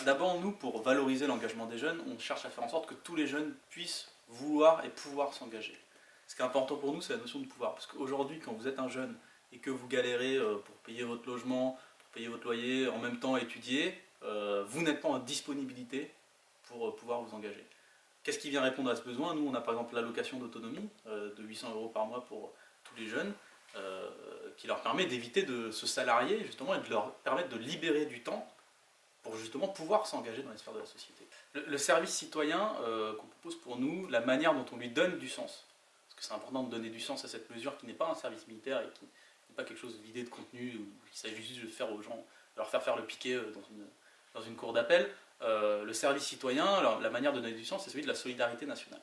D'abord, nous, pour valoriser l'engagement des jeunes, on cherche à faire en sorte que tous les jeunes puissent vouloir et pouvoir s'engager. Ce qui est important pour nous, c'est la notion de pouvoir. Parce qu'aujourd'hui, quand vous êtes un jeune et que vous galérez pour payer votre logement, pour payer votre loyer, en même temps étudier, vous n'êtes pas en disponibilité pour pouvoir vous engager. Qu'est-ce qui vient répondre à ce besoin? Nous, on a par exemple l'allocation d'autonomie de 800 € par mois pour tous les jeunes, qui leur permet d'éviter de se salarier justement et de leur permettre de libérer du temps pour justement pouvoir s'engager dans les sphères de la société. Le service citoyen qu'on propose pour nous, la manière dont on lui donne du sens, parce que c'est important de donner du sens à cette mesure qui n'est pas un service militaire et qui n'est pas quelque chose vidé de contenu, où il s'agit juste de faire aux gens, de leur faire le piquet dans une cour d'appel. Le service citoyen, alors, la manière de donner du sens, c'est celui de la solidarité nationale.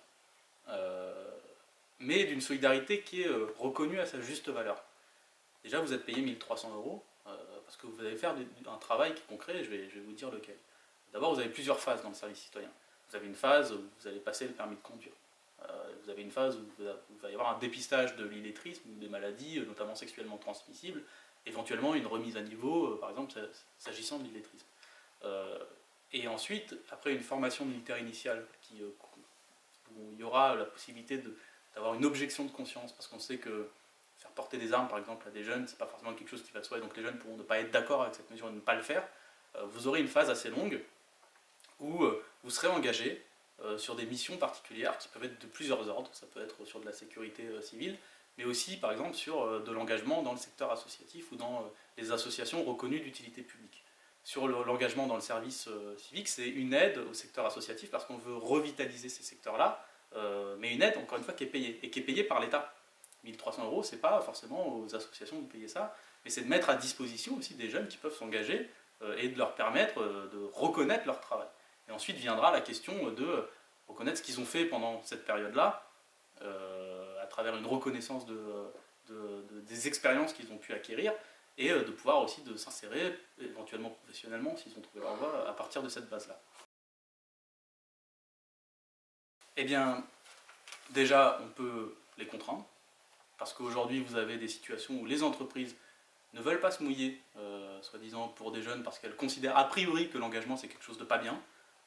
Mais d'une solidarité qui est reconnue à sa juste valeur. Déjà, vous êtes payé 1300 € parce que vous allez faire un travail qui est concret, je vais vous dire lequel. D'abord, vous avez plusieurs phases dans le service citoyen. Vous avez une phase où vous allez passer le permis de conduire. Vous avez une phase où il va y avoir un dépistage de l'illettrisme ou des maladies, notamment sexuellement transmissibles, éventuellement une remise à niveau, par exemple, s'agissant de l'illettrisme. Et ensuite, après une formation militaire initiale, où il y aura la possibilité d'avoir une objection de conscience, parce qu'on sait que faire porter des armes, par exemple, à des jeunes, c'est pas forcément quelque chose qui va de soi, et donc les jeunes pourront ne pas être d'accord avec cette mesure et ne pas le faire. Vous aurez une phase assez longue où vous serez engagé sur des missions particulières qui peuvent être de plusieurs ordres. Ça peut être sur de la sécurité civile, mais aussi, par exemple, sur de l'engagement dans le secteur associatif ou dans les associations reconnues d'utilité publique. Sur l'engagement dans le service civique, c'est une aide au secteur associatif parce qu'on veut revitaliser ces secteurs-là, mais une aide, encore une fois, qui est payée, et qui est payée par l'État. 1300 €, c'est pas forcément aux associations de payer ça, mais c'est de mettre à disposition aussi des jeunes qui peuvent s'engager et de leur permettre de reconnaître leur travail. Et ensuite viendra la question de reconnaître ce qu'ils ont fait pendant cette période-là, à travers une reconnaissance des expériences qu'ils ont pu acquérir, et de pouvoir aussi de s'insérer, éventuellement professionnellement, s'ils ont trouvé leur voie, à partir de cette base-là. Eh bien, déjà, on peut les contraindre, parce qu'aujourd'hui, vous avez des situations où les entreprises ne veulent pas se mouiller, soi-disant pour des jeunes, parce qu'elles considèrent a priori que l'engagement c'est quelque chose de pas bien,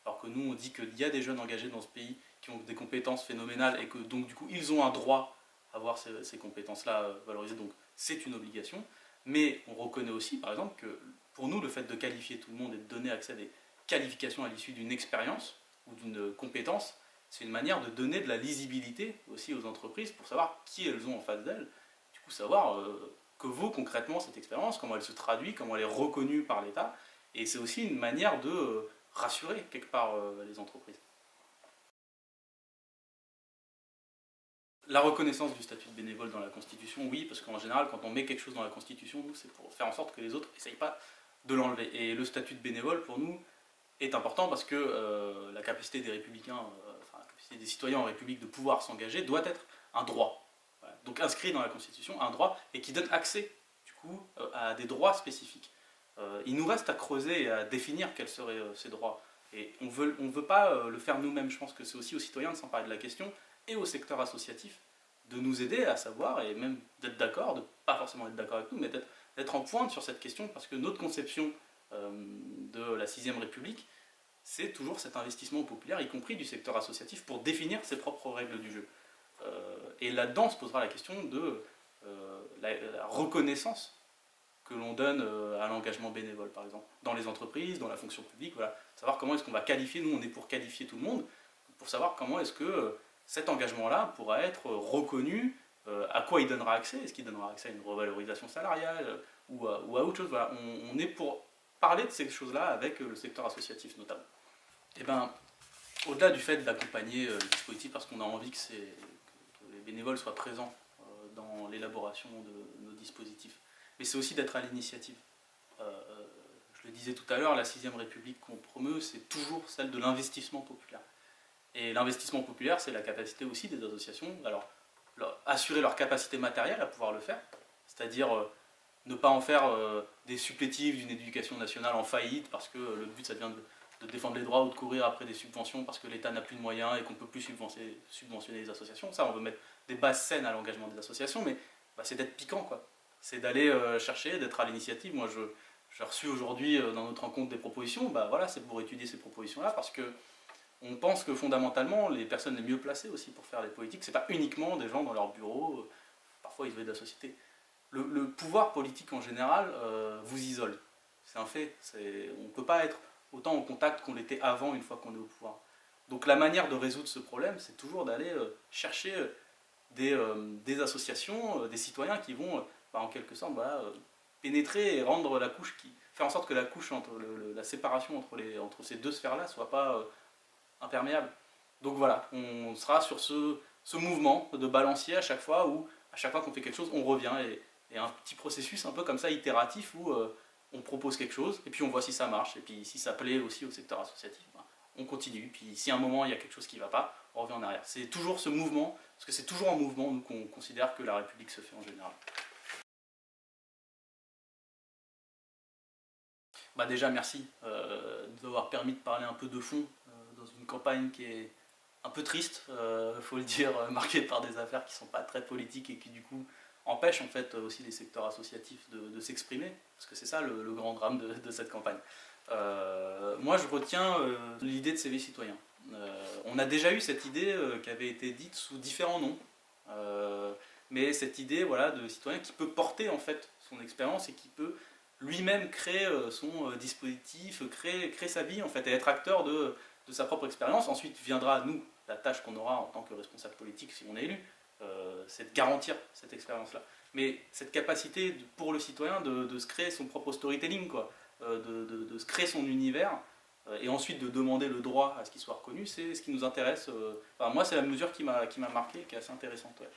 alors que nous on dit qu'il y a des jeunes engagés dans ce pays qui ont des compétences phénoménales et que donc du coup ils ont un droit à avoir ces compétences-là valorisées, donc c'est une obligation. Mais on reconnaît aussi par exemple que pour nous le fait de qualifier tout le monde et de donner accès à des qualifications à l'issue d'une expérience ou d'une compétence, c'est une manière de donner de la lisibilité aussi aux entreprises pour savoir qui elles ont en face d'elles, du coup savoir que vaut concrètement cette expérience, comment elle se traduit, comment elle est reconnue par l'État, et c'est aussi une manière de rassurer quelque part les entreprises. La reconnaissance du statut de bénévole dans la Constitution, oui, parce qu'en général, quand on met quelque chose dans la Constitution, nous, c'est pour faire en sorte que les autres n'essayent pas de l'enlever. Et le statut de bénévole, pour nous, est important parce que la capacité des républicains, enfin la capacité des citoyens en République de pouvoir s'engager doit être un droit. Voilà. Donc inscrit dans la Constitution, un droit, et qui donne accès, du coup, à des droits spécifiques. Il nous reste à creuser et à définir quels seraient ces droits. Et on ne veut pas le faire nous-mêmes. Je pense que c'est aussi aux citoyens de s'emparer de la question, et au secteur associatif, de nous aider à savoir, et même d'être d'accord, de pas forcément être d'accord avec nous, mais d'être en pointe sur cette question, parce que notre conception de la 6ème République, c'est toujours cet investissement populaire, y compris du secteur associatif, pour définir ses propres règles du jeu. Et là-dedans se posera la question de la reconnaissance que l'on donne à l'engagement bénévole, par exemple, dans les entreprises, dans la fonction publique, voilà. Savoir comment est-ce qu'on va qualifier, nous on est pour qualifier tout le monde, pour savoir comment est-ce que cet engagement-là pourra être reconnu, à quoi il donnera accès, est-ce qu'il donnera accès à une revalorisation salariale ou à autre chose, voilà. On est pour parler de ces choses-là avec le secteur associatif notamment. Et ben, au-delà du fait d'accompagner le dispositif, parce qu'on a envie que les bénévoles soient présents dans l'élaboration de nos dispositifs, mais c'est aussi d'être à l'initiative. Je le disais tout à l'heure, la 6ème République qu'on promeut, c'est toujours celle de l'investissement populaire. Et l'investissement populaire, c'est la capacité aussi des associations, alors assurer leur capacité matérielle à pouvoir le faire, c'est-à-dire ne pas en faire des supplétifs d'une éducation nationale en faillite, parce que le but ça devient de défendre les droits ou de courir après des subventions parce que l'État n'a plus de moyens et qu'on ne peut plus subventionner les associations. Ça, on veut mettre des bases saines à l'engagement des associations, mais c'est d'être piquant, quoi. C'est d'aller chercher, d'être à l'initiative. Moi, j'ai reçu aujourd'hui dans notre rencontre des propositions, bah voilà, c'est pour étudier ces propositions-là, parce que on pense que fondamentalement, les personnes les mieux placées aussi pour faire des politiques, c'est pas uniquement des gens dans leur bureau, parfois isolés de la société. Le pouvoir politique en général vous isole. C'est un fait. On ne peut pas être autant en contact qu'on l'était avant une fois qu'on est au pouvoir. Donc la manière de résoudre ce problème, c'est toujours d'aller chercher des associations, des citoyens qui vont, en quelque sorte, voilà, pénétrer et rendre la couche faire en sorte que la couche entre la séparation entre ces deux sphères-là soit pas imperméable. Donc voilà, on sera sur ce mouvement de balancier à chaque fois où, à chaque fois qu'on fait quelque chose, on revient et un petit processus un peu comme ça, itératif, où on propose quelque chose et puis on voit si ça marche. Et puis si ça plaît aussi au secteur associatif, on continue. Puis si à un moment il y a quelque chose qui ne va pas, on revient en arrière. C'est toujours ce mouvement, parce que c'est toujours en mouvement, nous, qu'on considère que la République se fait en général. Bah déjà, merci de nous avoir permis de parler un peu de fond dans une campagne qui est un peu triste, il faut le dire, marquée par des affaires qui ne sont pas très politiques et qui du coup empêchent en fait aussi les secteurs associatifs de s'exprimer, parce que c'est ça le grand drame de cette campagne. Moi je retiens l'idée de CV citoyen. On a déjà eu cette idée qui avait été dite sous différents noms, mais cette idée voilà, de citoyen qui peut porter en fait son expérience et qui peut lui-même créer son dispositif, créer sa vie en fait, et être acteur de sa propre expérience. Ensuite viendra, nous, la tâche qu'on aura en tant que responsable politique si on est élu, c'est de garantir cette expérience-là. Mais cette capacité pour le citoyen de se créer son propre storytelling, quoi, de se créer son univers, et ensuite de demander le droit à ce qu'il soit reconnu, c'est ce qui nous intéresse. Enfin, moi, c'est la mesure qui m'a marqué, qui est assez intéressante. Ouais.